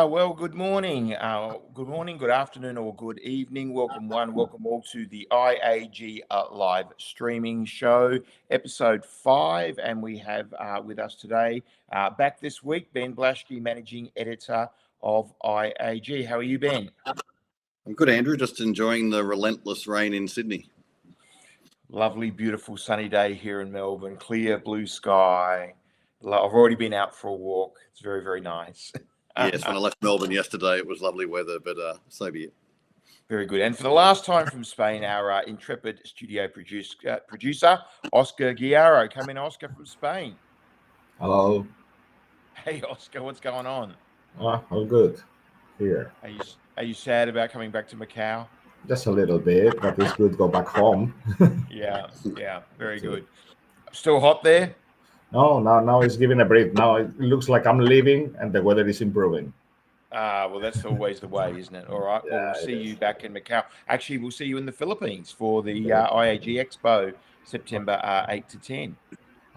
Well, good morning, good afternoon, or good evening. Welcome all to the IAG Live Streaming Show, episode 5. And we have with us today, back this week, Ben Blaschke, Managing Editor of IAG. How are you, Ben? I'm good, Andrew. Just enjoying the relentless rain in Sydney. Lovely, beautiful sunny day here in Melbourne. Clear blue sky. I've already been out for a walk. It's very, very nice. Yes, when I left Melbourne yesterday, it was lovely weather, but so be it. Very good. And for the last time from Spain, our intrepid studio producer, Oscar Guiaro. Come in, Oscar, from Spain. Hello. Hey, Oscar, what's going on? All good here. Are you sad about coming back to Macau? Just a little bit, but it's good to go back home. Yeah, very good. Still hot there? No, now it's giving a break. Now it looks like I'm leaving and the weather is improving. Well, that's always the way, isn't it? All right. Yeah, well, we'll see you back in Macau. Actually, we'll see you in the Philippines for the IAG Expo, September 8 to 10.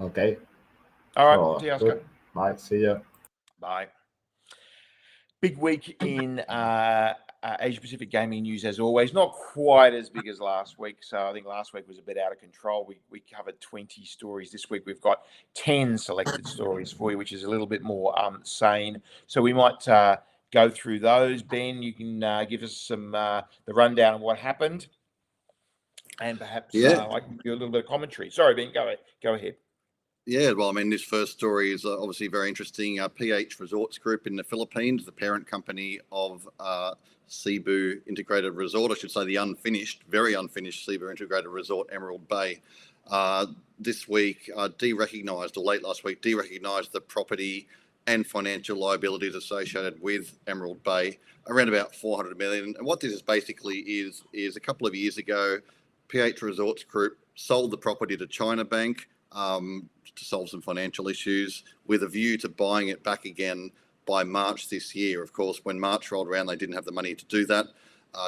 Okay. All right. See you, Oscar. Good. Bye. See you. Bye. Big week in Asia Pacific gaming news, as always. Not quite as big as last week. So I think last week was a bit out of control. We covered 20 stories. This week we've got 10 selected stories for you, which is a little bit more sane. So we might go through those. Ben, you can give us some the rundown of what happened, and perhaps I can do a little bit of commentary. Sorry, Ben, go ahead. Yeah, well, I mean, this first story is obviously very interesting. PH Resorts Group in the Philippines, the parent company of Cebu Integrated Resort, I should say the very unfinished Cebu Integrated Resort, Emerald Bay, this week derecognised, or late last week, derecognised the property and financial liabilities associated with Emerald Bay, around about 400 million. And what this is basically is a couple of years ago, PH Resorts Group sold the property to China Bank to solve some financial issues, with a view to buying it back again by March this year. Of course, when March rolled around, they didn't have the money to do that.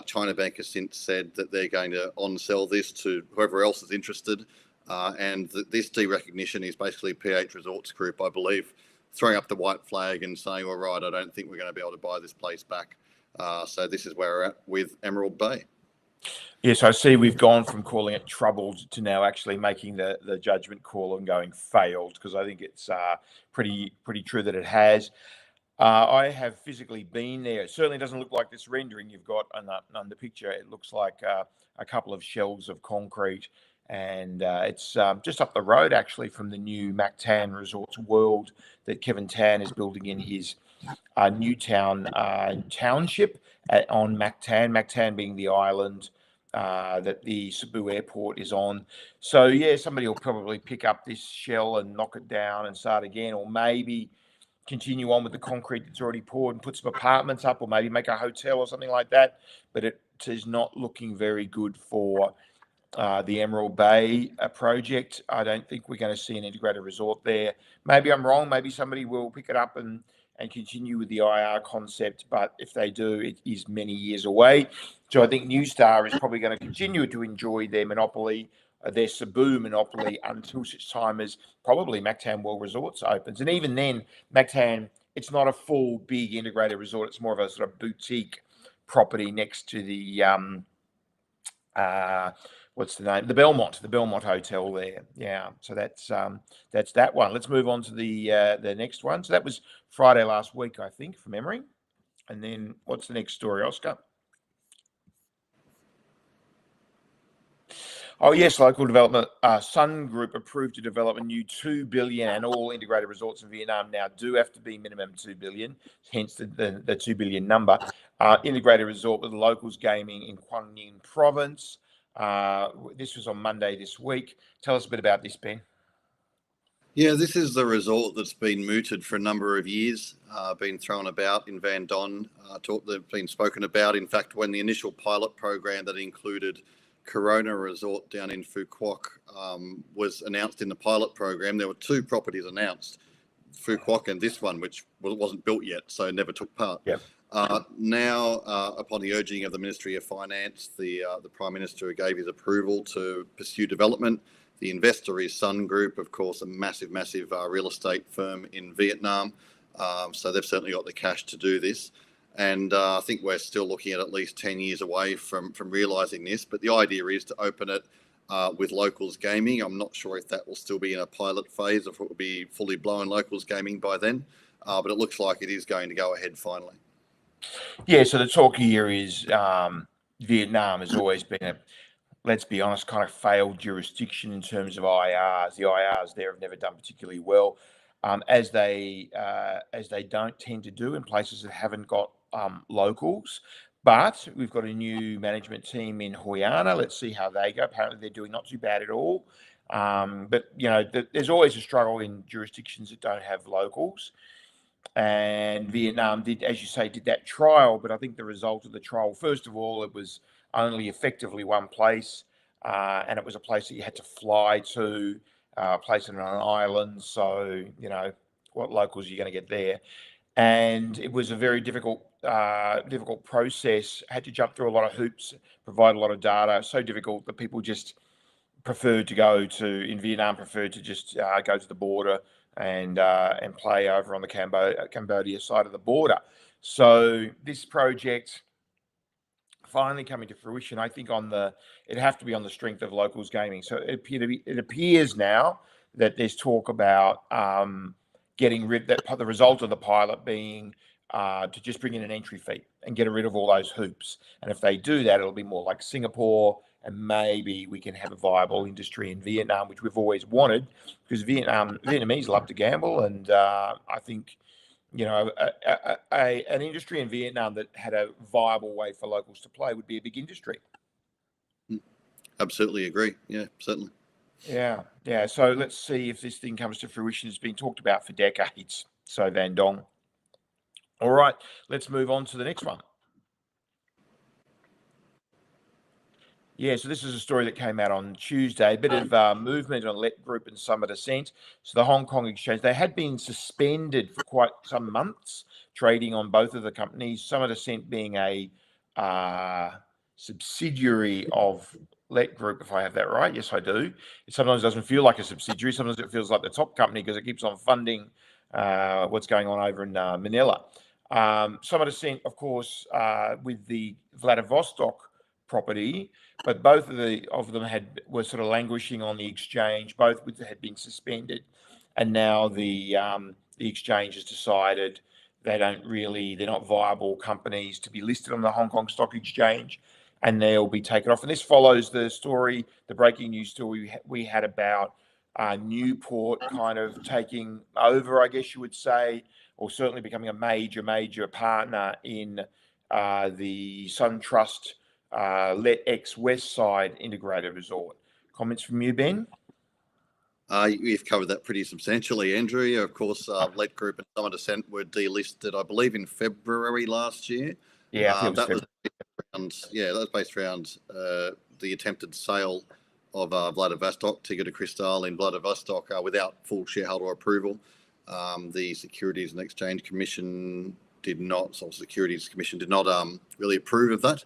China Bank has since said that they're going to on-sell this to whoever else is interested. And this derecognition is basically PH Resorts Group, I believe, throwing up the white flag and saying, all right, I don't think we're going to be able to buy this place back. So this is where we're at with Emerald Bay. Yes, I see we've gone from calling it troubled to now actually making the judgment call and going failed, because I think it's pretty true that it has. I have physically been there. It certainly doesn't look like this rendering you've got on the picture. It looks like a couple of shells of concrete, and it's just up the road actually from the new Mactan Resorts World that Kevin Tan is building in his Newtown township on Mactan. Mactan being the island that the Cebu airport is on. So yeah, somebody will probably pick up this shell and knock it down and start again, or maybe continue on with the concrete that's already poured and put some apartments up, or maybe make a hotel or something like that. But it is not looking very good for the Emerald Bay project. I don't think we're going to see an integrated resort there. Maybe I'm wrong. Maybe somebody will pick it up and continue with the IR concept. But if they do, it is many years away. So I think New Star is probably going to continue to enjoy their monopoly, their Cebu monopoly, until such time as probably Mactan World Resorts opens. And even then, Mactan, it's not a full big integrated resort. It's more of a sort of boutique property next to the what's the name? The Belmont Hotel there. Yeah, so that's that one. Let's move on to the next one. So that was Friday last week, I think, from memory. And then what's the next story, Oscar? Oh yes, local development. Sun Group approved to develop a new 2 billion, and all integrated resorts in Vietnam now do have to be minimum 2 billion, hence the 2 billion number. Integrated resort with locals gaming in Quang Ninh province. This was on Monday this week. Tell us a bit about this, Ben. Yeah, this is the resort that's been mooted for a number of years, been thrown about in Van Don. They've been spoken about. In fact, when the initial pilot program that included Corona Resort down in Phu Quoc was announced in the pilot program, there were two properties announced, Phu Quoc and this one, which wasn't built yet, so never took part. Yep. Now, upon the urging of the Ministry of Finance, the Prime Minister gave his approval to pursue development. The investor is Sun Group, of course, a massive real estate firm in Vietnam. So they've certainly got the cash to do this. And I think we're still looking at least 10 years away from realising this. But the idea is to open it with locals gaming. I'm not sure if that will still be in a pilot phase or if it will be fully blown locals gaming by then. But it looks like it is going to go ahead finally. Yeah, so the talk here is Vietnam has always been let's be honest, kind of failed jurisdiction in terms of IRs. The IRs there have never done particularly well, as they don't tend to do in places that haven't got locals. But we've got a new management team in Hoi An. Let's see how they go. Apparently, they're doing not too bad at all. But there's always a struggle in jurisdictions that don't have locals. And Vietnam did, as you say, did that trial. But I think the result of the trial, first of all, it was only effectively one place, and it was a place that you had to fly to, a place on an island. So, what locals are you going to get there? And it was a very difficult process. Had to jump through a lot of hoops, provide a lot of data. So difficult that people just preferred to just go to the border and play over on the Cambodia side of the border. So this project finally coming to fruition, I think it'd have to be on the strength of locals gaming. So it appears now that there's talk about getting rid, that the result of the pilot being to just bring in an entry fee and get rid of all those hoops. And if they do that, it'll be more like Singapore, and maybe we can have a viable industry in Vietnam, which we've always wanted, because Vietnamese love to gamble, and I think an industry in Vietnam that had a viable way for locals to play would be a big industry. Absolutely agree. Yeah, certainly. Yeah. So let's see if this thing comes to fruition. It's been talked about for decades. So Van Dong. All right, let's move on to the next one. Yeah, so this is a story that came out on Tuesday. A bit of movement on Let Group and Summit Ascent. So the Hong Kong exchange, they had been suspended for quite some months, trading on both of the companies. Summit Ascent being a subsidiary of Let Group, if I have that right. Yes, I do. It sometimes doesn't feel like a subsidiary. Sometimes it feels like the top company because it keeps on funding what's going on over in Manila. Summit Ascent, of course, with the Vladivostok property, but both of them were sort of languishing on the exchange. Both had been suspended, and now the exchange has decided they're not viable companies to be listed on the Hong Kong Stock Exchange, and they'll be taken off. And this follows the breaking news story we had about Newport kind of taking over, I guess you would say, or certainly becoming a major partner in the SunTrust Let X West Side Integrated Resort. Comments from you, Ben? You've covered that pretty substantially, Andrew. Of course, Let Group and Summit Ascent were delisted, I believe, in February last year. Yeah, I think that was based around the attempted sale of Vladivostok, Tigger de Cristal in Vladivostok, without full shareholder approval. The Securities and Exchange Commission did not really approve of that.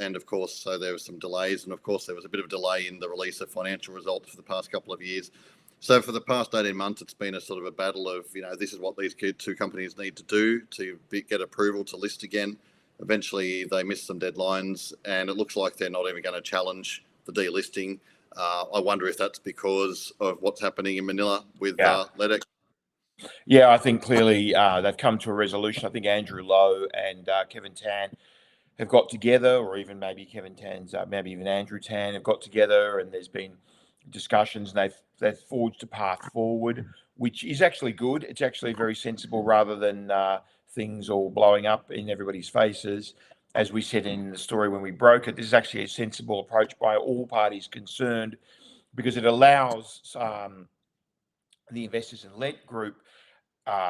And of course, so there were some delays, and of course there was a bit of a delay in the release of financial results for the past couple of years. So for the past 18 months, it's been a sort of a battle of, this is what these two companies need to do to get approval to list again. Eventually, they missed some deadlines, and it looks like they're not even going to challenge the delisting. I wonder if that's because of what's happening in Manila with LEDX. Yeah, I think clearly they've come to a resolution. I think Andrew Lowe and Kevin Tan have got together, or even maybe Kevin Tan's, maybe even Andrew Tan have got together, and there's been discussions, and they've forged a path forward, which is actually good. It's actually very sensible, rather than things all blowing up in everybody's faces. As we said in the story when we broke it, this is actually a sensible approach by all parties concerned, because it allows the investors in LED Group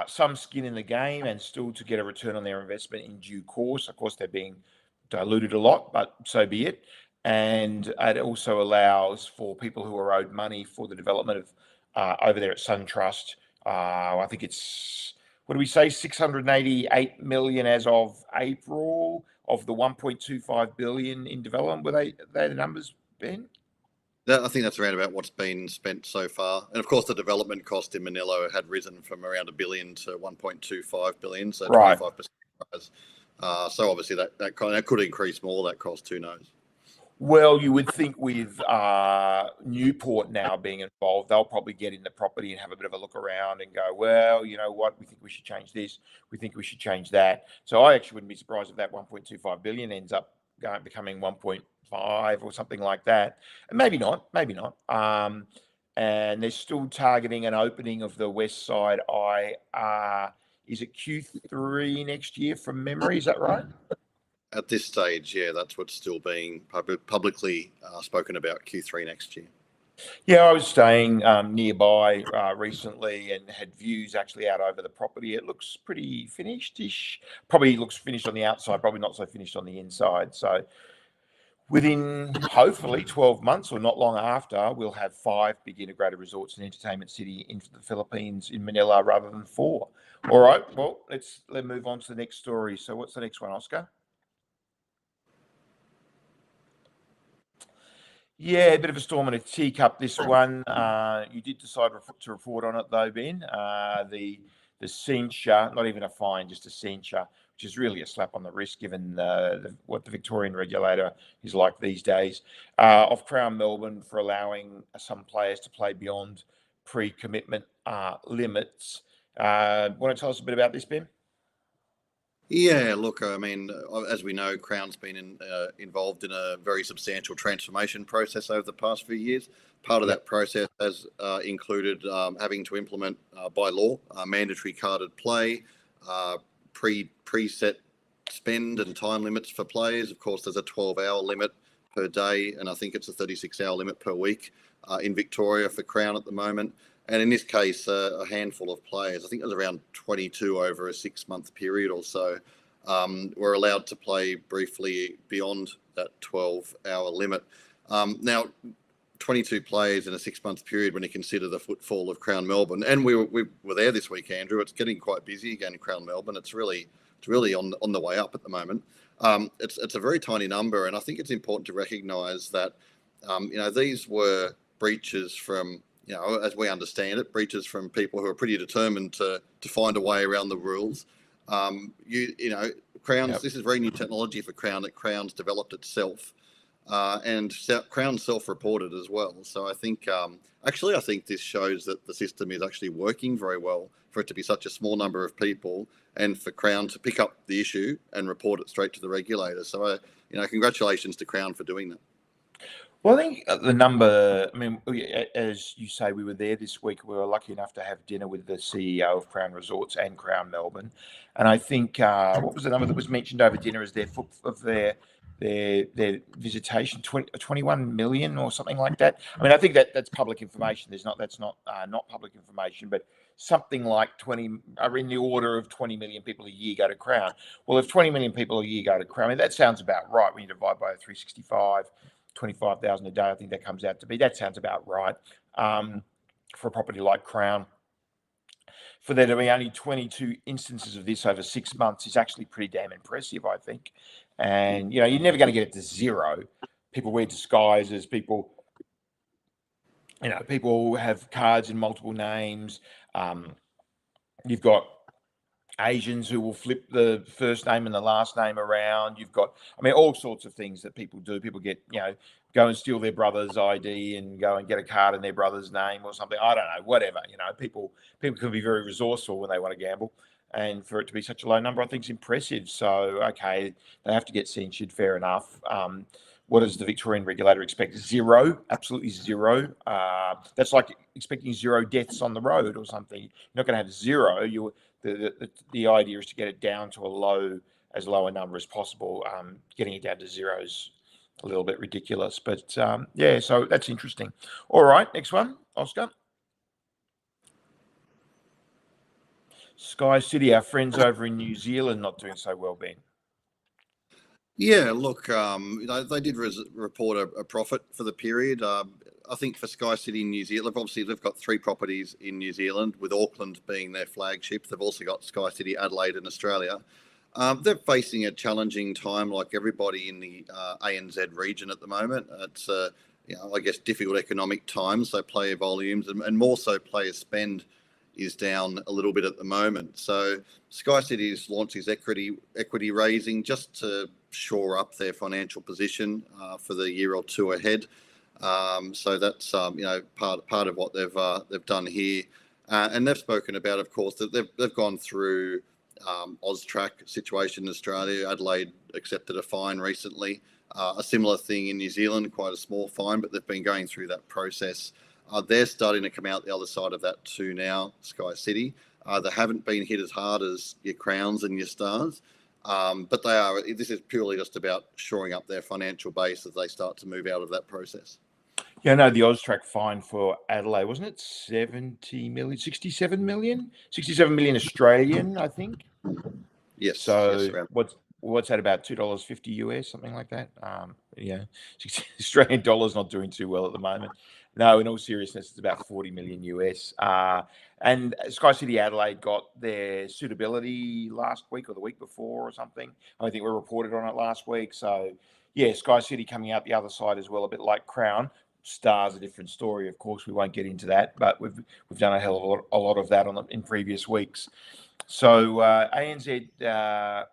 some skin in the game, and still to get a return on their investment in due course. Of course, they're being diluted a lot, but so be it. And it also allows for people who are owed money for the development of over there at SunTrust. I think it's, what do we say, 688 million as of April of the 1.25 billion in development. Were they the numbers, Ben? I think that's around about what's been spent so far. And of course, the development cost in Manila had risen from around $1 billion to 1.25 billion, so 25% rise. So obviously that could increase more, that cost, who knows? Well, you would think with Newport now being involved, they'll probably get in the property and have a bit of a look around and go, well, you know what, we think we should change this, we think we should change that. So I actually wouldn't be surprised if that 1.25 billion ends up becoming 1.5 or something like that. And maybe not. And they're still targeting an opening of the West Side is it Q3 next year from memory? Is that right? At this stage, yeah, that's what's still being publicly spoken about, Q3 next year. Yeah, I was staying nearby recently and had views actually out over the property. It looks pretty finished-ish. Probably looks finished on the outside, probably not so finished on the inside. So within hopefully 12 months or not long after, we'll have 5 big integrated resorts and entertainment city in the Philippines, in Manila, rather than 4. All right, well, let's move on to the next story. So what's the next one, Oscar? Yeah, a bit of a storm in a teacup, this one. You did decide to report on it, though, Ben. The censure, not even a fine, just a censure, which is really a slap on the wrist, given what the Victorian regulator is like these days, of Crown Melbourne for allowing some players to play beyond pre-commitment limits. Want to tell us a bit about this, Ben? Yeah, look, I mean, as we know, Crown's been involved in a very substantial transformation process over the past few years. Part of that process has included having to implement by law mandatory carded play, preset spend and time limits for players. Of course, there's a 12-hour limit per day, and I think it's a 36-hour limit per week in Victoria for Crown at the moment. And in this case, a handful of players, I think it was around 22 over a 6-month period or so, were allowed to play briefly beyond that 12-hour limit. Now, 22 players in a 6-month period, when you consider the footfall of Crown Melbourne, and we were there this week, Andrew. It's getting quite busy again in Crown Melbourne. It's really on the way up at the moment. It's a very tiny number, and I think it's important to recognise that these were breaches from, as we understand it, breaches from people who are pretty determined to find a way around the rules. Crown's, this is very new technology for Crown, that Crown's developed itself, and Crown self-reported as well. So I think, I think this shows that the system is actually working very well for it to be such a small number of people, and for Crown to pick up the issue and report it straight to the regulator. So, congratulations to Crown for doing that. Well, I think the number, I mean, as you say, we were there this week. We were lucky enough to have dinner with the CEO of Crown Resorts and Crown Melbourne. And I think, what was the number that was mentioned over dinner as their visitation, 21 million or something like that? I mean, I think that's public information. That's not public information, but something like 20, are in the order of 20 million people a year go to Crown. Well, if 20 million people a year go to Crown, I mean, that sounds about right when you divide by 365. 25,000 a day, I think that comes out to be. That sounds about right for a property like Crown. For there to be only 22 instances of this over 6 months is actually pretty damn impressive, I think. And, you're never going to get it to zero. People wear disguises. People have cards in multiple names. You've got Asians who will flip the first name and the last name around. You've got, I mean, all sorts of things that people do. People get, go and steal their brother's ID and go and get a card in their brother's name or something. I don't know, whatever. People can be very resourceful when they want to gamble. And for it to be such a low number, I think is impressive. So, okay, they have to get censured, fair enough. What does the Victorian regulator expect? Zero, absolutely zero. That's like expecting 0 deaths on the road or something. You're not going to have zero. The idea is to get it down to as low a number as possible. Getting it down to zero is a little bit ridiculous, but yeah, so that's interesting. All right, next one, Oscar. SkyCity, our friends over in New Zealand, not doing so well, Ben. Yeah, look, they did report a profit for the period. I think for SkyCity in New Zealand, obviously they've got 3 properties in New Zealand, with Auckland being their flagship. They've also got SkyCity Adelaide in Australia. They're facing a challenging time, like everybody in the ANZ region at the moment. It's, I guess, difficult economic times, so player volumes and more so player spend is down a little bit at the moment. So SkyCity's launched its equity raising just to shore up their financial position for the year or two ahead. So that's part of what they've done here, and they've spoken about, of course, that they've gone through AUSTRAC situation in Australia. Adelaide accepted a fine recently. A similar thing in New Zealand, quite a small fine, but they've been going through that process. They're starting to come out the other side of that too now, SkyCity. They haven't been hit as hard as your Crowns and your Stars, but this is purely just about shoring up their financial base as they start to move out of that process. Yeah, no, the AUSTRAC fine for Adelaide, wasn't it 70 million, 67 million? 67 million Australian, I think. Yes. So yes, what's that, about $2.50 US, something like that? Yeah, Australian dollars not doing too well at the moment. No, in all seriousness, it's about 40 million US. And SkyCity Adelaide got their suitability last week or the week before or something. I think we reported on it last week. So, yeah, SkyCity coming out the other side as well, a bit like Crown. Stars, a different story, of course. We won't get into that, but we've done a hell of a lot of that in previous weeks. So ANZ, a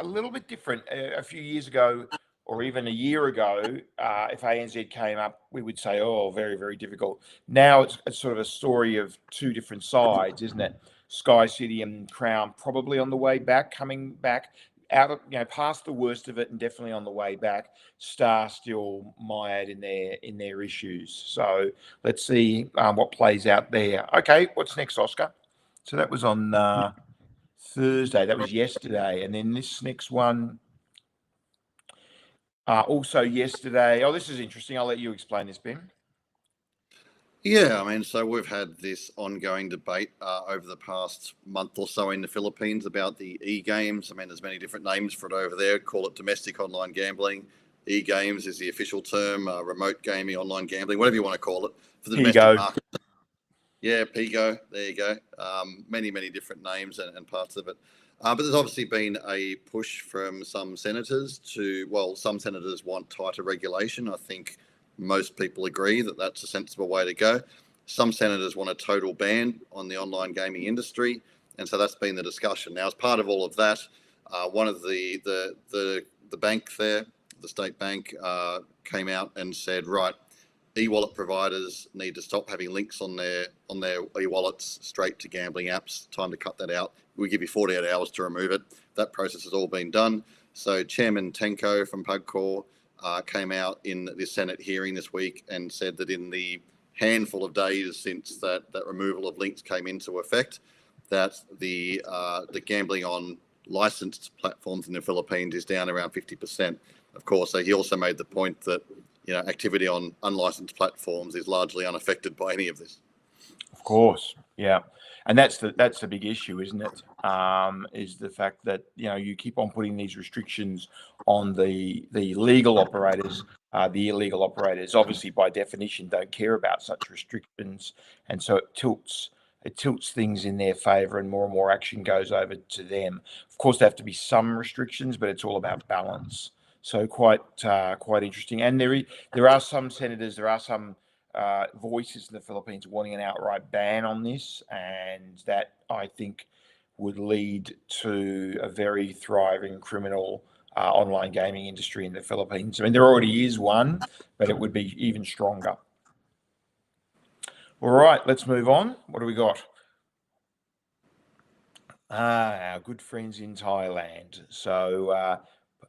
little bit different. A few years ago, or even a year ago, if ANZ came up, we would say, oh, very, very difficult. Now it's sort of a story of 2 different sides, isn't it? SkyCity and Crown probably on the way back, coming back out of, past the worst of it and definitely on the way back. Star still mired in their issues. So let's see what plays out there. Okay, what's next, Oscar? So that was on Thursday. That was yesterday. And then this next one, also yesterday. Oh, this is interesting. I'll let you explain this, Ben. Yeah, I mean, so we've had this ongoing debate over the past month or so in the Philippines about the e-games. I mean, there's many different names for it over there. Call it domestic online gambling. E-games is the official term. Remote gaming, online gambling, whatever you want to call it, for the domestic market. Yeah, PAGCOR. There you go. Many different names and parts of it. But there's obviously been a push from some senators some senators want tighter regulation. I think most people agree that that's a sensible way to go. Some senators want a total ban on the online gaming industry, and so that's been the discussion. Now, as part of all of that, one of the bank there, the state bank, came out and said, right, e-wallet providers need to stop having links on their e-wallets straight to gambling apps. Time to cut that out. We give you 48 hours to remove it. That process has all been done. So Chairman Tengco from PAGCOR came out in the Senate hearing this week and said that in the handful of days since that removal of links came into effect, that the gambling on licensed platforms in the Philippines is down around 50%. Of course, he also made the point that activity on unlicensed platforms is largely unaffected by any of this. Of course, yeah, and that's the big issue, isn't it? Is the fact that you keep on putting these restrictions on the legal operators. The illegal operators, obviously, by definition, don't care about such restrictions, and so it tilts things in their favour, and more action goes over to them. Of course, there have to be some restrictions, but it's all about balance. So quite interesting. And there are some senators, there are some voices in the Philippines wanting an outright ban on this, and that, I think, would lead to a very thriving criminal online gaming industry in the Philippines. I mean, there already is one, but it would be even stronger. All right, let's move on. What do we got? Our good friends in Thailand. So,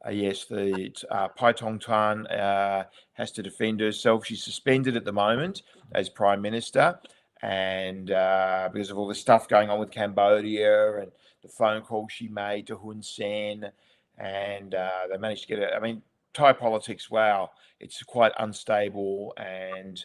yes, the Paetongtarn has to defend herself. She's suspended at the moment as Prime Minister, and because of all the stuff going on with Cambodia and the phone call she made to Hun Sen, and they managed to get it. I mean, Thai politics, wow, it's quite unstable. And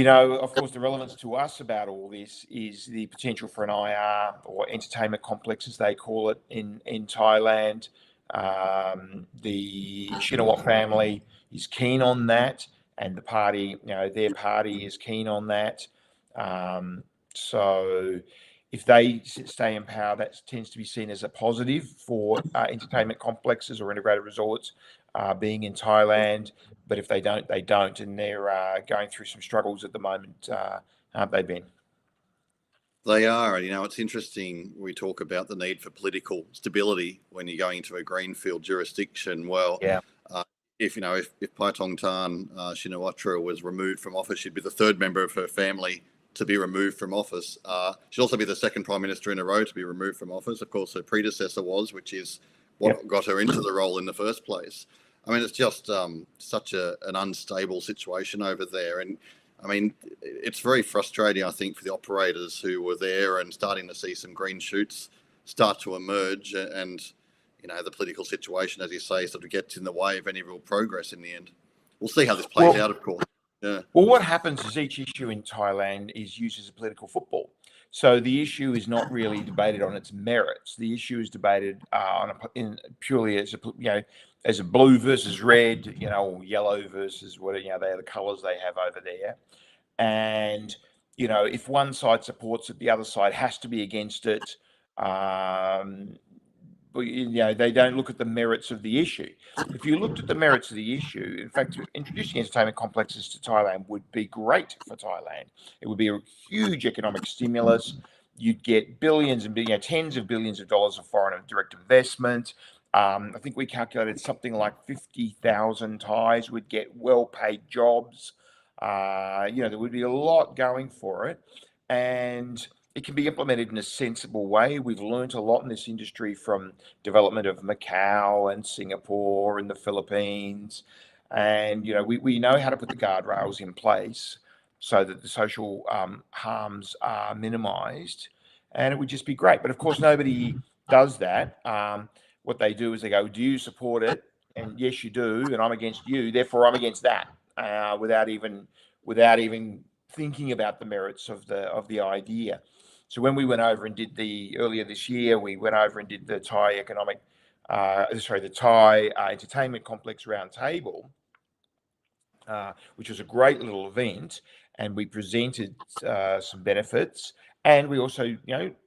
of course, the relevance to us about all this is the potential for an IR, or entertainment complex, as they call it in Thailand. The Shinawatra family is keen on that, and the party, their party is keen on that. So if they stay in power, that tends to be seen as a positive for entertainment complexes or integrated resorts being in Thailand. But if they don't, they don't. And they're going through some struggles at the moment, aren't they, Ben? They are. And, it's interesting. We talk about the need for political stability when you're going into a greenfield jurisdiction. Well, yeah. If Paetongtarn Shinawatra was removed from office, she'd be the third member of her family to be removed from office. She'd also be the second Prime Minister in a row to be removed from office. Of course, her predecessor was, which is what got her into the role in the first place. I mean, it's just such an unstable situation over there. And, I mean, it's very frustrating, I think, for the operators who were there and starting to see some green shoots start to emerge. And, the political situation, as you say, sort of gets in the way of any real progress in the end. We'll see how this plays out, of course. Yeah. Well, what happens is each issue in Thailand is used as a political football. So the issue is not really debated on its merits. The issue is debated purely as as a blue versus red, or yellow versus what they are the colours they have over there. And if one side supports it, the other side has to be against it. They don't look at the merits of the issue. If you looked at the merits of the issue, in fact, introducing entertainment complexes to Thailand would be great for Thailand. It would be a huge economic stimulus. You'd get billions and tens of billions of dollars of foreign direct investment. I think we calculated something like 50,000 Thais would get well-paid jobs. There would be a lot going for it, and it can be implemented in a sensible way. We've learnt a lot in this industry from development of Macau and Singapore and the Philippines. And, we know how to put the guardrails in place so that the social harms are minimised. And it would just be great. But, of course, nobody does that. What they do is they go, do you support it? And yes, you do. And I'm against you. Therefore, I'm against that, without even thinking about the merits of the idea. So when we went over and did earlier this year, we went over and did the Thai the Thai Entertainment Complex Roundtable, which was a great little event, and we presented some benefits, and we also,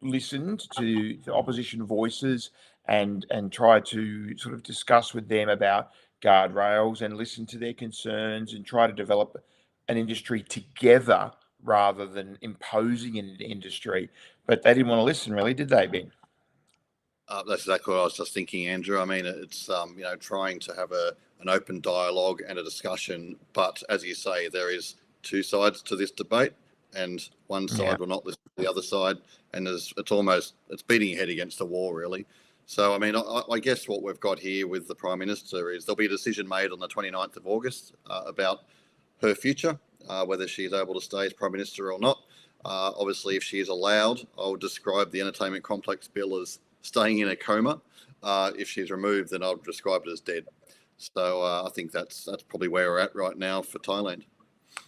listened to the opposition voices and tried to sort of discuss with them about guardrails and listen to their concerns and try to develop an industry together rather than imposing an industry. But they didn't want to listen, really, did they, Ben? That's exactly what I was just thinking, Andrew. I mean, it's trying to have an open dialogue and a discussion, but as you say, there is two sides to this debate, and one side will not listen to the other side, and it's beating your head against the wall, really. So, I mean, I guess what we've got here with the Prime Minister is there'll be a decision made on the 29th of August about her future, whether she is able to stay as Prime Minister or not. Obviously, if she is allowed, I would describe the entertainment complex bill as staying in a coma. If she's removed, then I'll describe it as dead. So I think that's probably where we're at right now for Thailand.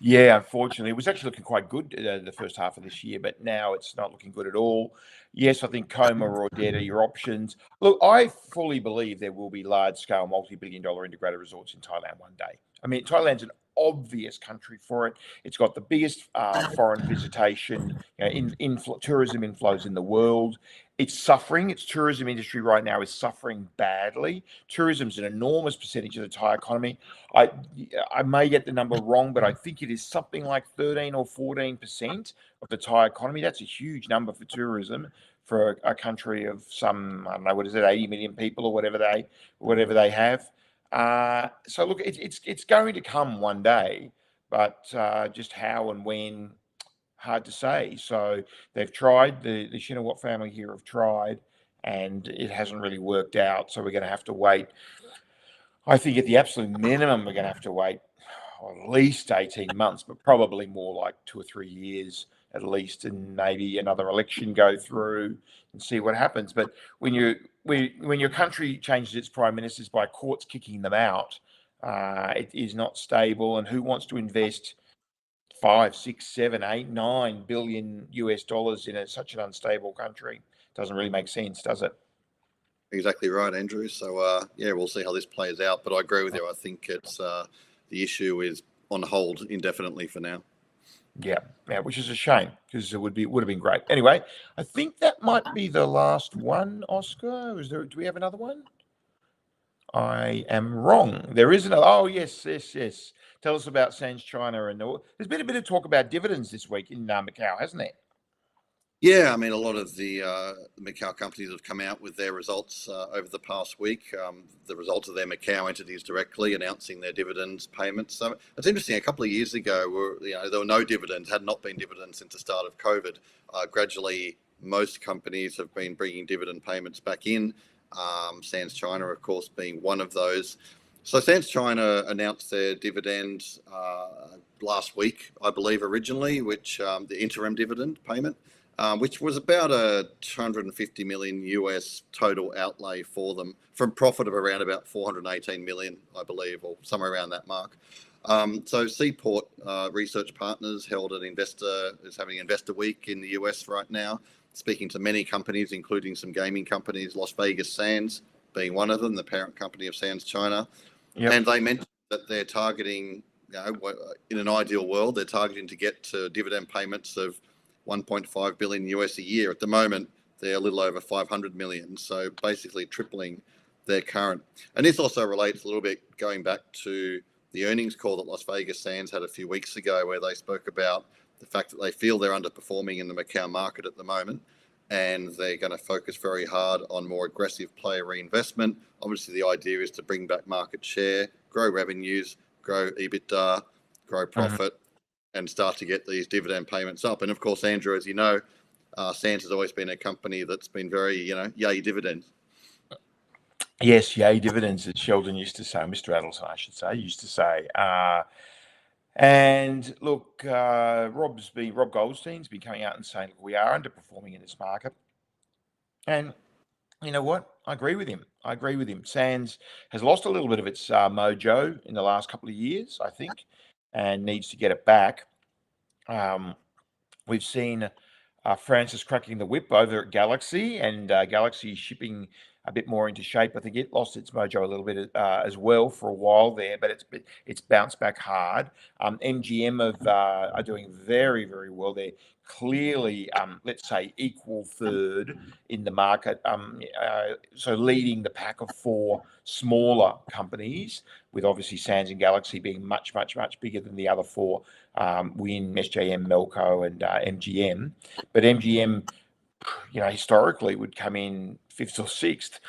Yeah, unfortunately, it was actually looking quite good the first half of this year, but now it's not looking good at all. Yes, I think coma or dead are your options. Look, I fully believe there will be large-scale, multi-billion-dollar integrated resorts in Thailand one day. I mean, Thailand's an obvious country for it. It's got the biggest foreign visitation, tourism inflows in the world. It's suffering. Its tourism industry right now is suffering badly. Tourism's an enormous percentage of the Thai economy. I may get the number wrong, but I think it is something like 13 or 14% of the Thai economy. That's a huge number for tourism for a country of some, I don't know, what is it, 80 million people or whatever they have. So look, it's going to come one day, but just how and when, hard to say. So they've tried, the Shinawat family here have tried, and it hasn't really worked out. So we're going to have to wait. I think at the absolute minimum, we're going to have to wait at least 18 months, but probably more like 2 or 3 years at least, and maybe another election go through and see what happens. But when your country changes its prime ministers by courts kicking them out, it is not stable. And who wants to invest 5, 6, 7, 8, 9 billion US dollars in such an unstable country? Doesn't really make sense, does it? Exactly right, Andrew. So yeah, we'll see how this plays out. But I agree with you. I think it's the issue is on hold indefinitely for now. Yeah, which is a shame because it would have been great. Anyway, I think that might be the last one, Oscar. Do we have another one? I am wrong. There is another. Oh, yes. Tell us about Sands China. And there's been a bit of talk about dividends this week in Macau, hasn't there? Yeah, I mean, a lot of the Macau companies have come out with their results over the past week. The results of their Macau entities directly announcing their dividends payments. So it's interesting. A couple of years ago, there were no dividends, had not been dividends since the start of COVID. Gradually, most companies have been bringing dividend payments back in. Sands China, of course, being one of those. So Sands China announced their dividends last week, I believe, originally, which the interim dividend payment. Which was about a 250 million US total outlay for them, from profit of around about 418 million, I believe, or somewhere around that mark. So Seaport Research Partners is having Investor Week in the US right now, speaking to many companies, including some gaming companies, Las Vegas Sands being one of them, the parent company of Sands China. Yep. And they mentioned that they're targeting, in an ideal world, they're targeting to get to dividend payments of 1.5 billion US a year. At the moment, they're a little over 500 million. So basically tripling their current. And this also relates a little bit going back to the earnings call that Las Vegas Sands had a few weeks ago, where they spoke about the fact that they feel they're underperforming in the Macau market at the moment. And they're going to focus very hard on more aggressive player reinvestment. Obviously, the idea is to bring back market share, grow revenues, grow EBITDA, grow profit. And start to get these dividend payments up. And of course, Andrew, as you know, Sands has always been a company that's been very, yay dividends. Yes, yay dividends, as Sheldon used to say, Mr. Adelson, I should say, used to say. And look, Rob Goldstein's been coming out and saying, look, we are underperforming in this market. And you know what? I agree with him. Sands has lost a little bit of its mojo in the last couple of years, I think, and needs to get it back. We've seen Francis cracking the whip over at Galaxy, and Galaxy shipping a bit more into shape. I think it lost its mojo a little bit as well for a while there, but it's bounced back hard. MGM are doing very, very well. They're clearly, let's say, equal third in the market. So leading the pack of 4 smaller companies, with obviously Sands and Galaxy being much, much, much bigger than the other 4, Wynn, SJM, Melco, and MGM. But MGM, historically would come in 5th or 6th.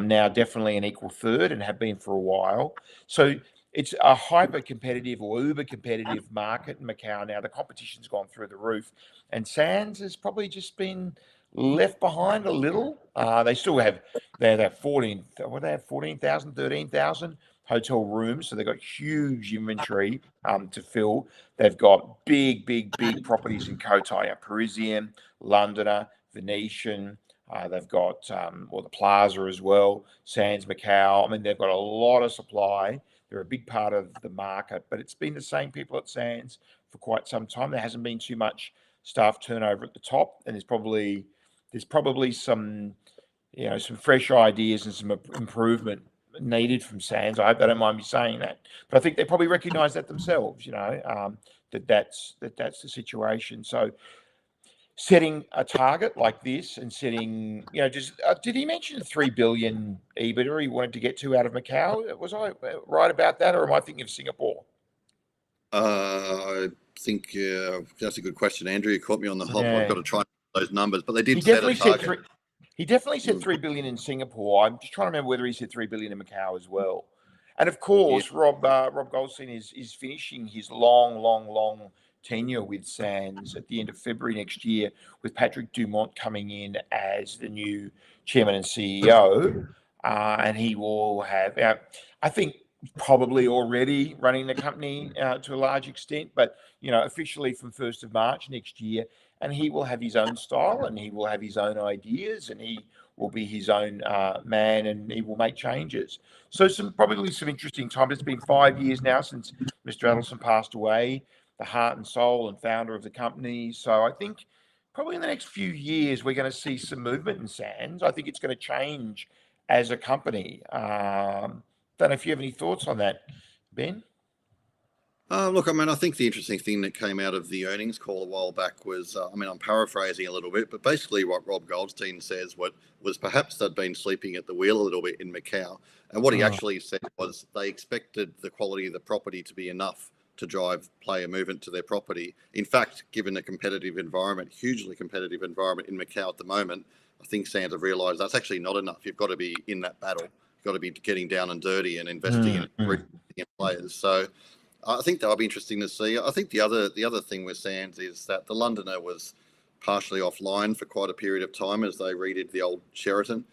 Now definitely an equal third, and have been for a while. So it's a hyper competitive or uber competitive market in Macau now. The competition's gone through the roof, and Sands has probably just been left behind a little. They still have 14,000, 13,000 hotel rooms, so they've got huge inventory to fill. They've got big properties in Cotai, Parisian, Londoner, Venetian. They've got the Plaza as well, Sands Macau. I mean, they've got a lot of supply. They're a big part of the market, but it's been the same people at Sands for quite some time. There hasn't been too much staff turnover at the top, and there's probably some some fresh ideas and some improvement needed from Sands. I hope they don't mind me saying that, but I think they probably recognise that themselves. That's the situation. So setting a target like this and setting, did he mention 3 billion EBITDA he wanted to get to out of Macau? Was I right about that, or am I thinking of Singapore? I think that's a good question, Andrew. You caught me on the hop. Yeah. I've got to try those numbers, but they did He set a definitely said target. he definitely said 3 billion in Singapore. I'm just trying to remember whether he said 3 billion in Macau as well. And of course, Rob Goldstein is finishing his long tenure with Sands at the end of February next year, with Patrick Dumont coming in as the new chairman and CEO. And he will have, I think, probably already running the company to a large extent, but officially from 1st of March next year. And he will have his own style, and he will have his own ideas, and he will be his own man, and he will make changes. So probably some interesting time. It's been 5 years now since Mr. Adelson passed away, the heart and soul and founder of the company. So I think probably in the next few years we're going to see some movement in Sands. I think it's going to change as a company. Don't know if you have any thoughts on that, Ben. Look, I mean, I think the interesting thing that came out of the earnings call a while back was, I'm paraphrasing a little bit, but basically what Rob Goldstein says was perhaps they'd been sleeping at the wheel a little bit in Macau. And what he actually said was they expected the quality of the property to be enough to drive player movement to their property. In fact, given the competitive environment, hugely competitive environment in Macau at the moment, I think Sands have realised that's actually not enough. You've got to be in that battle. You've got to be getting down and dirty and investing in players. So I think that'll be interesting to see. I think the other thing with Sands is that the Londoner was partially offline for quite a period of time as they redid the old Sheraton.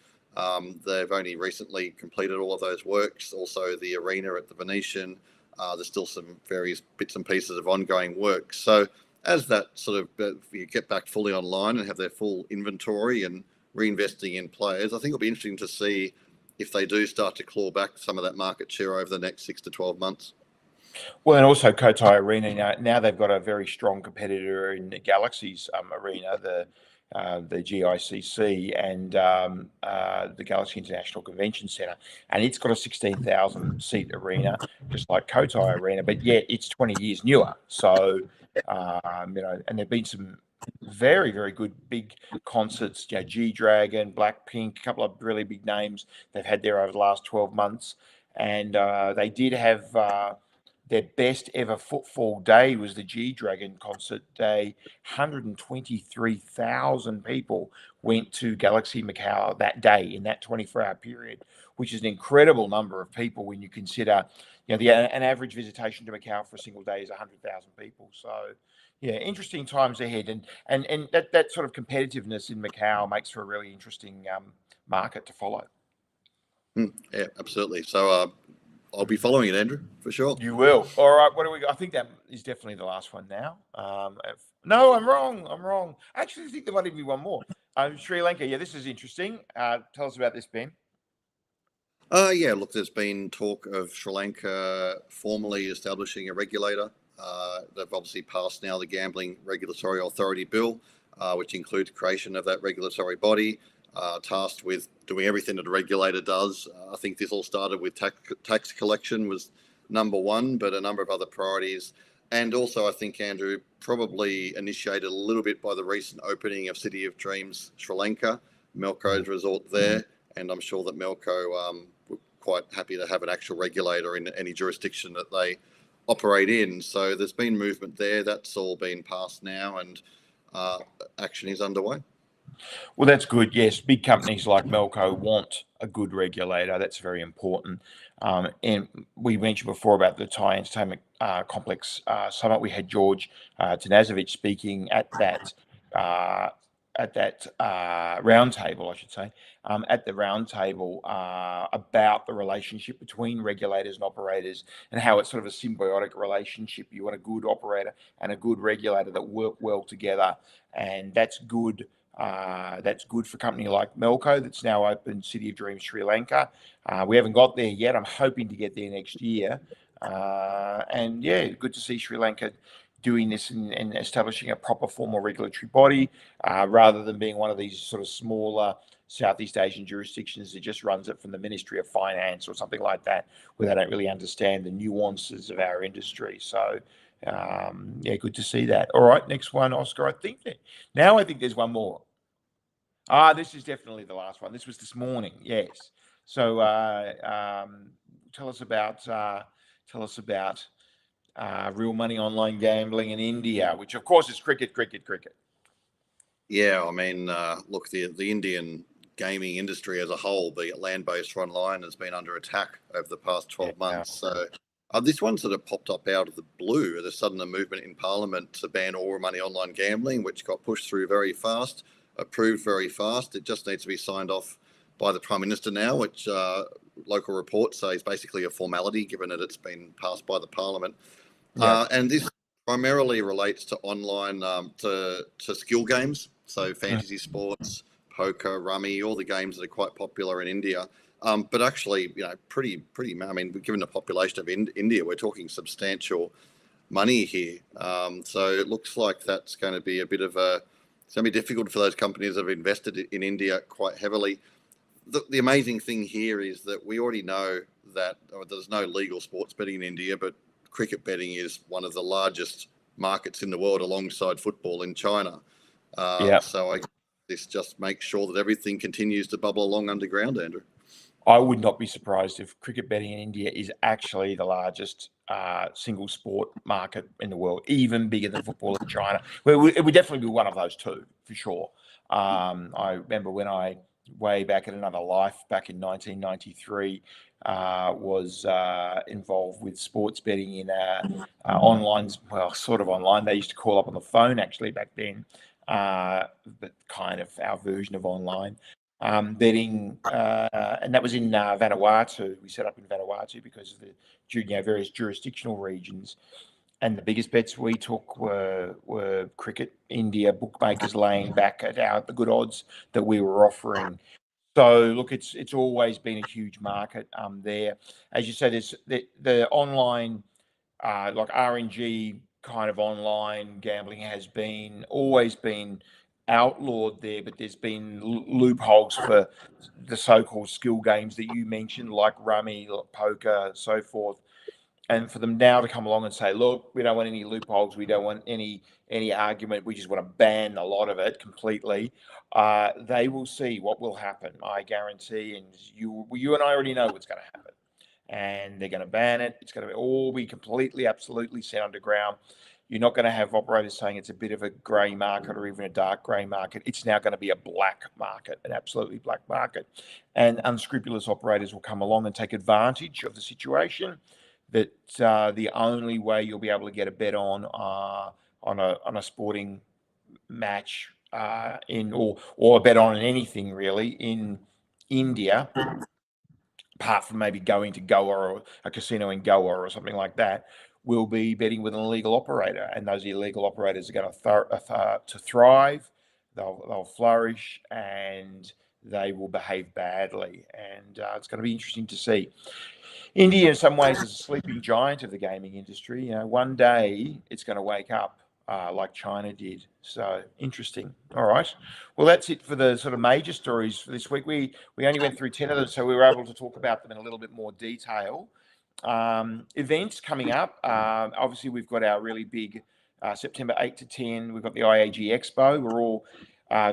They've only recently completed all of those works. Also, the arena at the Venetian. There's still some various bits and pieces of ongoing work. So as that sort of you get back fully online and have their full inventory and reinvesting in players, I think it'll be interesting to see if they do start to claw back some of that market share over the next 6 to 12 months. Well, and also Cotai Arena, now they've got a very strong competitor in the Galaxy's arena, the GICC, and the Galaxy International Convention Centre. And it's got a 16,000 seat arena, just like Cotai Arena, but yet it's 20 years newer. So, and there've been some very, very good big concerts, G-Dragon, Blackpink, a couple of really big names they've had there over the last 12 months. And they did have their best ever footfall day was the G-Dragon concert day. 123,000 people went to Galaxy Macau that day in that 24-hour period, which is an incredible number of people when you consider, an average visitation to Macau for a single day is 100,000 people. So, yeah, interesting times ahead, and that sort of competitiveness in Macau makes for a really interesting market to follow. Yeah, absolutely. So I'll be following it, Andrew, for sure. You will. All right. What do we got? I think that is definitely the last one now. No, I'm wrong. I actually think there might even be one more. Sri Lanka. Yeah, this is interesting. Tell us about this, Ben. Yeah, look, there's been talk of Sri Lanka formally establishing a regulator. They've obviously passed now the Gambling Regulatory Authority Bill, which includes creation of that regulatory body, tasked with doing everything that a regulator does. I think this all started with tax collection was number one, but a number of other priorities. And also, I think, Andrew, probably initiated a little bit by the recent opening of City of Dreams Sri Lanka, Melco's resort there. And I'm sure that Melco were quite happy to have an actual regulator in any jurisdiction that they operate in. So there's been movement there. That's all been passed now, and action is underway. Well, that's good. Yes, big companies like Melco want a good regulator. That's very important. And we mentioned before about the Thai Entertainment Complex Summit. We had George Tanazovic speaking at that roundtable, I should say, at the roundtable about the relationship between regulators and operators and how it's sort of a symbiotic relationship. You want a good operator and a good regulator that work well together, and that's good. That's good for a company like Melco that's now opened City of Dreams Sri Lanka. We haven't got there yet. I'm hoping to get there next year. And yeah, good to see Sri Lanka doing this and establishing a proper formal regulatory body rather than being one of these sort of smaller Southeast Asian jurisdictions that just runs it from the Ministry of Finance or something like that, where they don't really understand the nuances of our industry. So yeah, good to see that. All right, next one, Oscar. I think there's one more. This is definitely the last one. This was this morning. Yes. So tell us about real money online gambling in India, which of course is cricket. Yeah, I mean, look, the Indian gaming industry as a whole, be it land-based or online, has been under attack over the past 12 months. So this one sort of popped up out of the blue. There's sudden a movement in Parliament to ban all money online gambling, which got pushed through very fast, approved very fast. It just needs to be signed off by the Prime Minister now, which local reports say is basically a formality, given that it's been passed by the Parliament. And this primarily relates to online, to skill games, so fantasy sports, poker, rummy, all the games that are quite popular in India. But actually, pretty. I mean, given the population of India, we're talking substantial money here. So it looks like that's going to be it's going to be difficult for those companies that have invested in India quite heavily. The amazing thing here is that we already know that there's no legal sports betting in India, but cricket betting is one of the largest markets in the world alongside football in China. So I guess this just makes sure that everything continues to bubble along underground, Andrew. I would not be surprised if cricket betting in India is actually the largest single sport market in the world, even bigger than football in China. It would definitely be one of those two, for sure. I remember when I, way back in another life, back in 1993, was involved with sports betting in online, well, sort of online. They used to call up on the phone, actually, back then, but kind of our version of online. Betting, and that was in Vanuatu. We set up in Vanuatu because of the various jurisdictional regions. And the biggest bets we took were cricket, India, bookmakers laying back at the good odds that we were offering. So look, it's always been a huge market there. As you said, there's the online, like RNG kind of online gambling has always been outlawed there, but there's been loopholes for the so-called skill games that you mentioned, like rummy, like poker, so forth. And for them now to come along and say, look, we don't want any loopholes, we don't want any argument, we just want to ban a lot of it completely, they will see what will happen, I guarantee. And you and I already know what's going to happen. And they're going to ban it. It's going to all be completely, absolutely set underground. You're not going to have operators saying it's a bit of a grey market or even a dark grey market. It's now going to be a black market, an absolutely black market. And unscrupulous operators will come along and take advantage of the situation. That the only way you'll be able to get a bet on a sporting match or a bet on anything really in India, apart from maybe going to Goa or a casino in Goa or something like that, will be betting with an illegal operator, and those illegal operators are going to thrive, they'll flourish, and they will behave badly. And it's going to be interesting to see. India, in some ways, is a sleeping giant of the gaming industry. One day it's going to wake up like China did. So interesting. All right. Well, that's it for the sort of major stories for this week. We only went through 10 of them, so we were able to talk about them in a little bit more detail. Events coming up. Obviously, we've got our really big September 8 to 10. We've got the IAG Expo. We're all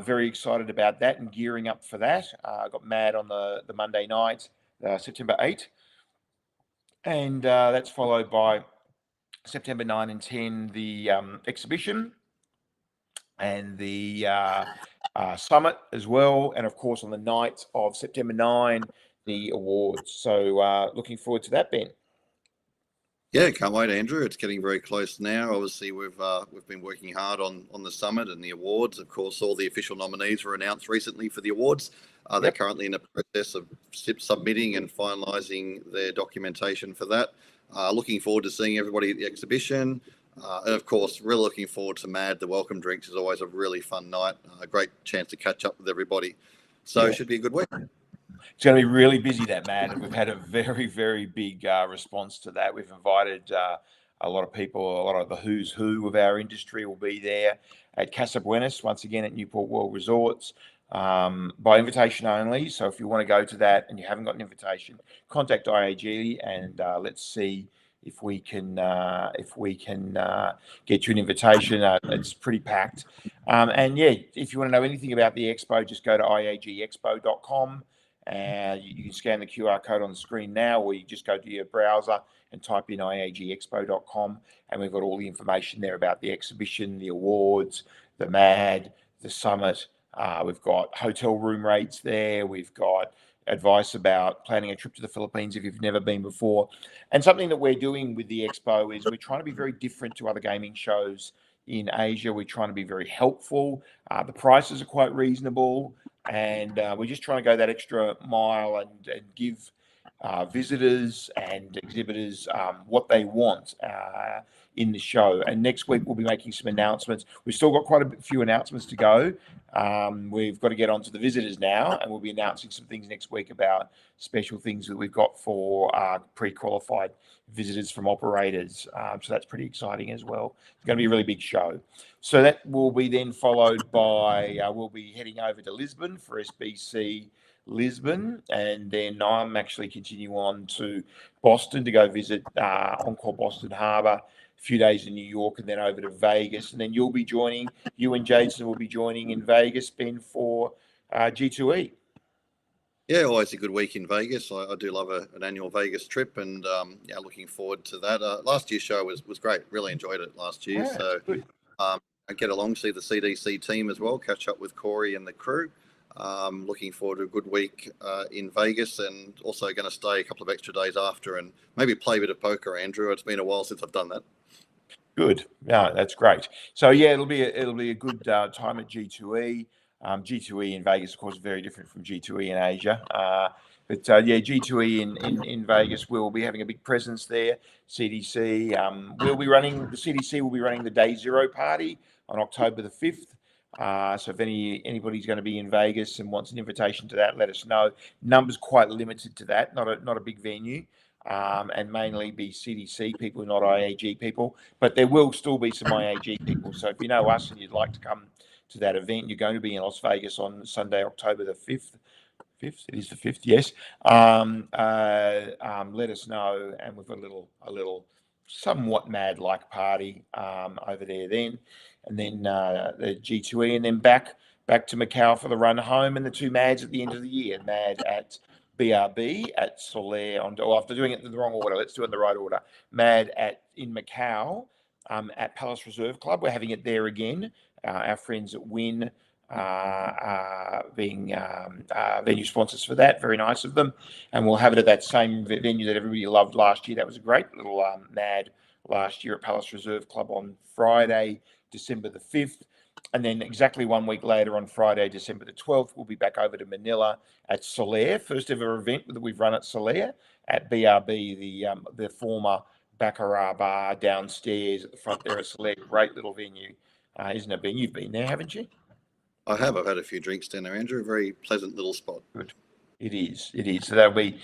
very excited about that and gearing up for that. Got mad on the Monday night, September 8. And that's followed by September 9 and 10, the exhibition and the summit as well. And of course, on the night of September 9, the awards. So looking forward to that, Ben. Yeah, can't wait, Andrew. It's getting very close now. Obviously, we've been working hard on the summit and the awards. Of course, all the official nominees were announced recently for the awards. They're currently in the process of submitting and finalising their documentation for that. Looking forward to seeing everybody at the exhibition. And of course, really looking forward to MAD. The welcome drinks is always a really fun night. A great chance to catch up with everybody. So it should be a good week. It's going to be really busy, that, Matt, and we've had a very, very big response to that. We've invited a lot of people, a lot of the who's who of our industry will be there at Casa Buenas, once again at Newport World Resorts, by invitation only. So if you want to go to that and you haven't got an invitation, contact IAG and let's see if we can get you an invitation. It's pretty packed. And yeah, if you want to know anything about the expo, just go to iagexpo.com. You can scan the QR code on the screen now, or you just go to your browser and type in iagexpo.com, and we've got all the information there about the exhibition, the awards, the MAD, the Summit. We've got hotel room rates there. We've got advice about planning a trip to the Philippines if you've never been before. And something that we're doing with the expo is we're trying to be very different to other gaming shows in Asia. We're trying to be very helpful. The prices are quite reasonable, and we're just trying to go that extra mile and give visitors and exhibitors what they want in the show. And next week we'll be making some announcements. We've still got quite a few announcements to go. We've got to get on to the visitors now, and we'll be announcing some things next week about special things that we've got for pre-qualified visitors from operators. So that's pretty exciting as well. It's going to be a really big show. So that will be then followed by, we'll be heading over to Lisbon for SBC Lisbon, and then I'm actually continuing on to Boston to go visit Encore Boston Harbour, a few days in New York, and then over to Vegas. And then you and Jason will be joining in Vegas, Ben, for G2E. Yeah, always a good week in Vegas. I do love an annual Vegas trip, and looking forward to that. Last year's show was great. Really enjoyed it last year. Yeah, so I get along, see the CDC team as well, catch up with Corey and the crew. Looking forward to a good week in Vegas, and also going to stay a couple of extra days after and maybe play a bit of poker, Andrew. It's been a while since I've done that. Good. No, that's great. So yeah, it'll be a good time at G2E. G2E in Vegas, of course, is very different from G2E in Asia. But G2E in Vegas, we'll be having a big presence there. CDC, the CDC will be running the Day Zero party on October the 5th. So if anybody's going to be in Vegas and wants an invitation to that, let us know. Numbers quite limited to that, not a big venue. And mainly be CDC people, not IAG people. But there will still be some IAG people. So if you know us and you'd like to come to that event, you're going to be in Las Vegas on Sunday, October the 5th. It is the 5th, yes. Let us know, and we've got a little somewhat mad-like party over there then. And then the G2E, and then back to Macau for the run home, and the two MADs at the end of the year. MAD at BRB at Soler after doing it in the wrong order. Let's do it in the right order. MAD in Macau at Palace Reserve Club. We're having it there again. Our friends at Wynn being venue sponsors for that. Very nice of them. And we'll have it at that same venue that everybody loved last year. That was a great little MAD last year at Palace Reserve Club on Friday, December the 5th. And then exactly 1 week later, on Friday, December the 12th, we'll be back over to Manila at Soler. First ever event that we've run at Soler at BRB, the former Baccarat bar downstairs at the front there at Soler. Great little venue, isn't it, Ben? You've been there, haven't you? I have. I've had a few drinks down there, Andrew. A very pleasant little spot. Good. It is. So that'll be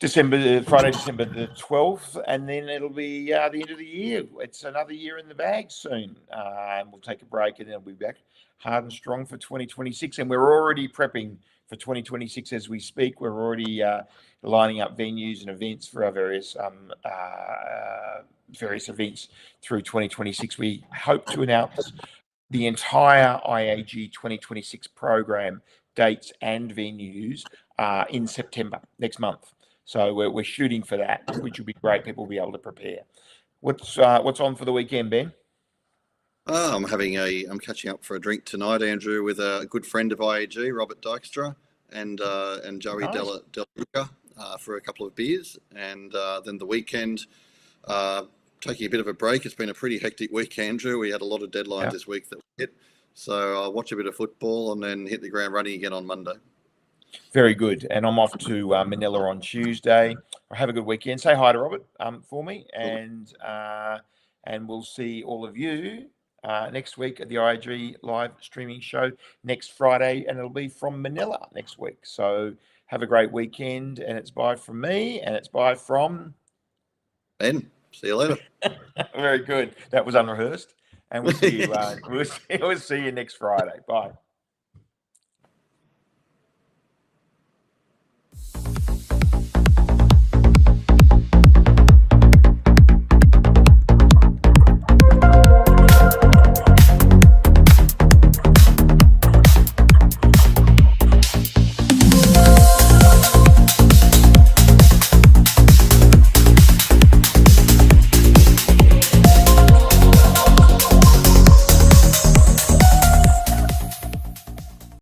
Friday, December the 12th, and then it'll be the end of the year. It's another year in the bag soon, and we'll take a break, and then we'll be back hard and strong for 2026. And we're already prepping for 2026 as we speak. We're already lining up venues and events for our various events through 2026. We hope to announce the entire IAG 2026 program, dates and venues in September next month. So we're shooting for that, which will be great. People will be able to prepare. What's on for the weekend, Ben? I'm catching up for a drink tonight, Andrew, with a good friend of IAG, Robert Dykstra, and Joey Della Luca for a couple of beers, and then the weekend, taking a bit of a break. It's been a pretty hectic week, Andrew. We had a lot of deadlines this week that we hit, so I'll watch a bit of football and then hit the ground running again on Monday. Very good. And I'm off to Manila on Tuesday. Have a good weekend. Say hi to Robert for me, and we'll see all of you next week at the IAG Live Streaming Show next Friday, and it'll be from Manila next week. So have a great weekend, and it's bye from me, and it's bye from Ben. See you later. Very good. That was unrehearsed, and we'll see you. We'll see you next Friday. Bye.